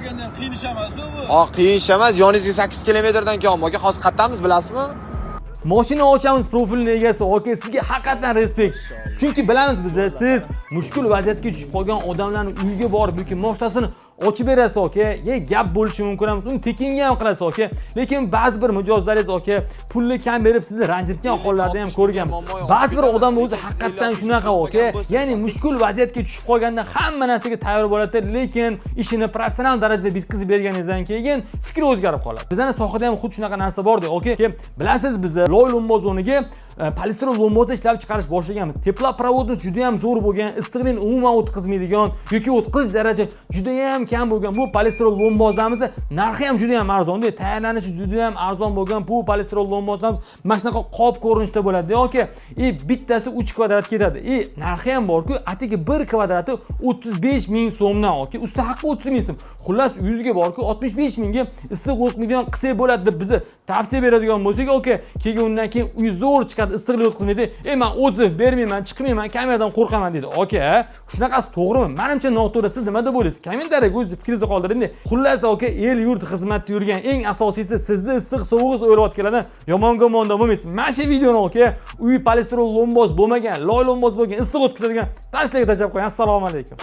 bo'lganda ham qiyin ish emas bu. Qiyin ish emas, yoningizga 8 kilometrdan kelgan. Aka, hozir qayerdamiz bilasizmi? Mashina ochamiz profilini egasi. Okey, sizga haqiqatan respekt. Chunki bilamiz biz, siz mushkul vaziyatga tushib qolgan odamlarni uyiga borib yoki mashtasini ochib berasiz, okey. Gap bo'lishi mumkin emas, uni tekinga ham qilasiz, okey. Lekin ba'zi bir mijozlaringiz, okey, pulni kam berib sizni ranjitgan hollarda ham ko'rganmiz. Ba'zi bir odamlar o'zi haqiqatan shunaqa, okey. Ya'ni mushkul vaziyatga tushib qolganda hamma narsaga tayyor bo'ladi, lekin ishini professional darajada bitkazib berganingizdan keyin fikri o'zgarib qoladi. Bizning sohada ham xuddi shunaqa narsa bor-da, okey. Bilasiz, biz loy lomboz o'rniga polistirol lombozda ishlab chiqarish boshlaganmiz. Teploprovodni juda ham zo'r bo'lgan, issiqlikni umuman o'tkazmaydigan yoki o'tkazish daraja juda ham kam bo'lgan bu polistirol lombozlarimiz narxi ham juda ham arzon-da, tayyorlanishi juda ham arzon bo'lgan bu polistirol lombozlarimiz mana shunaqa qop ko'rinishda bo'ladi, okey. Bittasi 3 kvadrat ketadi. Narxi ham bor-ku, atigi 1 kvadrati 35 ming so'mdan, okey. Usti haqqi 30 ming so'm. Xullas, 100 ga bor-ku, 65 mingga issiq o'tmaydigan qilsak bo'ladi deb bizni tavsiya beradigan bo'lsak, okey. Keyin undan keyin uy zo'r chiqadi, issiqlik o'tkazmaydi. Men o'zim bermayman, chiqmayman, kameradan qo'rqaman dedi. Okey, shunaqasi to'g'rimi? Menimcha noto'g'ri. Siz nima deb o'ylaysiz? Kommentariyaga o'z fikringizni qoldiring. Xullas, okey, el yurt xizmatda yurgan eng asosiysi sizni issiq sovug'ingiz o'ylayotganlardan yomon gumonda bo'lmaysiz. Mana shu videoni, okey, uy polistirol lomboz bo'lmagan, loy lomboz bo'lgan, issiq o'tkazadigan tashlaga tashlab qo'ying. Assalomu alaykum.